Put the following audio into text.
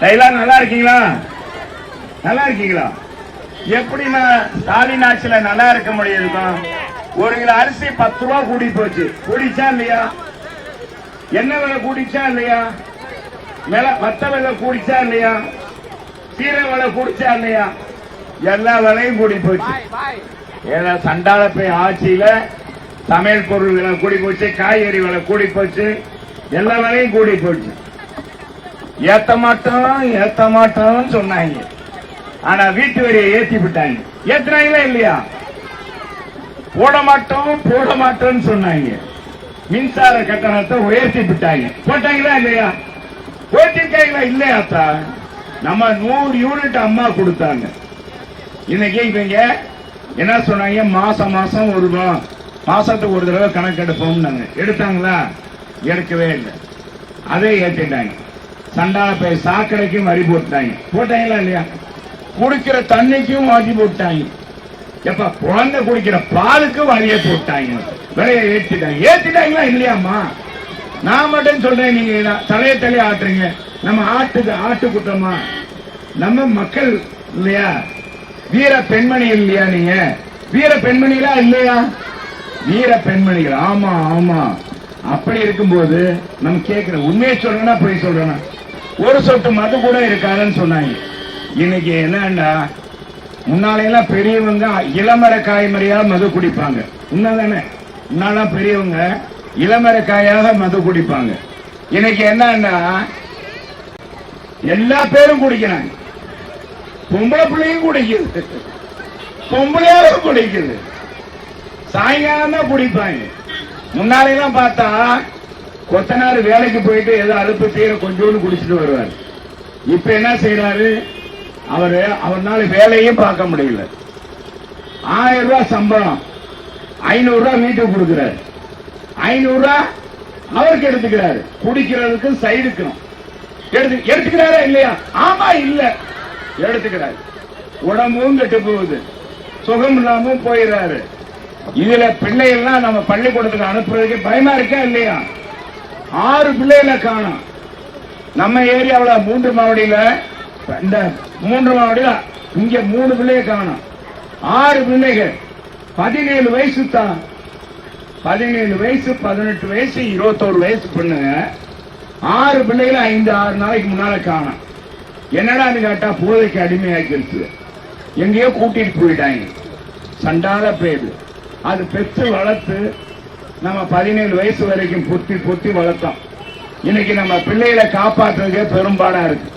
Dialogue நல்லா இருக்கீங்களா? நல்லா இருக்கீங்களா? எப்படி ஸ்டாலின் ஆட்சியில நல்லா இருக்க முடியும்? ஒரு கிலோ அரிசி 10 ரூபா கூடி போச்சு. கூடிச்சா இல்லையா? என்ன விலை கூடிச்சா இல்லையா? மத்த விலை கூடிச்சா இல்லையா? சீரை விலை கூடிச்சா இல்லையா? எல்லா விலையும் கூடி போச்சு. ஏன்னா சண்டாள போய் ஆட்சியில சமையல் பொருள் விலை கூடி போச்சு, காய்கறி விலை கூடி போச்சு, எல்லா விலையும் கூடி போச்சு. ஏத்த மாட்டோம் சொன்னாங்க. ஆனா வீட்டு வரியை ஏத்தி விட்டாங்க. ஏத்துனாங்களா இல்லையா? போட மாட்டோம்னு சொன்னாங்க. மின்சார கட்டணத்தை உயர்த்தி விட்டாங்க. போட்டாங்களா இல்லையா? போட்டிருக்காங்களா இல்லையாத்தா? நம்ம 100 யூனிட் அம்மா கொடுத்தாங்க. இன்னைக்கு இவங்க என்ன சொன்னாங்க? மாசம் ஒரு மாசத்துக்கு ஒரு தடவை கணக்கு எடுப்போம். எடுத்தாங்களா? எடுக்கவே இல்லை. அதே ஏற்றிட்டாங்க. சண்டாள போய் சாக்கடைக்கும் வரி போட்டாங்க. போட்டாங்களா இல்லையா? குடிக்கிற தண்ணிக்கும் வரி போட்டாங்க. எப்ப குழந்தை குடிக்கிற பாலுக்கு வரியை போட்டாங்க. விலையை ஏற்றிட்டாங்களா இல்லையாம்மா? நான் மட்டும் சொல்றேன், நீங்க தலையை ஆட்டுறீங்க. நம்ம ஆட்டு குற்றமா? நம்ம மக்கள் இல்லையா? வீர பெண்மணி இல்லையா? நீங்க வீர பெண்மணிகளா இல்லையா? வீர பெண்மணிகள். ஆமா. அப்படி இருக்கும்போது நம்ம கேட்கிற உண்மையை சொல்றேன்னா போய் சொல்றேன்னா? ஒரு சொட்டு மது கூட இருக்காதுன்னு சொன்னாங்க. இன்னைக்கு என்னன்னா, முன்னாலையெல்லாம் பெரியவங்க இளமர காய்மறையா மது குடிப்பாங்க. உண்மைதானே? முன்னாலாம் பெரியவங்க இளமர காயாக மது குடிப்பாங்க. இன்னைக்கு என்னன்னா, எல்லா பேரும் குடிக்கிறாங்க. பொம்பளை பிள்ளையும் குடிக்குது, பொம்பளையாலும் குடிக்குது. சாயங்காலம் தான் குடிப்பாங்க. முன்னாலையெல்லாம் பார்த்தா கொத்தனார் வேலைக்கு போயிட்டு ஏதோ அலுப்பு தீர கொஞ்சோண்டு குடிச்சிட்டு வருவார். இப்ப என்ன செய்யறாரு? அவர்னால வேலையும் பார்க்க முடியல. 1000 ரூபாய் சம்பளம், 500 ரூபாய் வீட்டுக்கு கொடுக்கிறாரு, 500 ரூபாய் அவருக்கு எடுத்துக்கிறாரு. குடிக்கிறதுக்கு சைடுக்கணும் எடுத்துக்கிறாரா இல்லையா? ஆமா, இல்ல, எடுத்துக்கிறாரு. உடம்பும் கெட்டு போகுது, சுகம் இல்லாம போயிடுறாரு. இதுல பிள்ளைகள்லாம் நம்ம பள்ளிக்கூடத்துக்கு அனுப்புறதுக்கு பயமா இருக்கா இல்லையா? 6 பிள்ளைகளை காணும். நம்ம ஏரியாவில் 3 மாவடியில, இந்த 3 மாவடியில இங்க 3 பிள்ளைய காணும். 6 பிள்ளைகள் 17 வயசு தான். 17 வயசு, 18 வயசு, 21 வயசு பொண்ணுங்க. 6 பிள்ளைகளை 5-6 நாளைக்கு முன்னால காணும். என்னடான்னு கேட்டா போதைக்கு அடிமையாக்கிருச்சு. எங்கேயோ கூட்டிட்டு போயிட்டாங்க. சண்டால பேரு. அது பெற்று வளர்த்து நம்ம 17 வயசு வரைக்கும் பொத்தி வளர்த்தோம். இன்னைக்கு நம்ம பிள்ளைகளை காப்பாற்றுறதுக்கே பெரும்பாடா இருக்கு.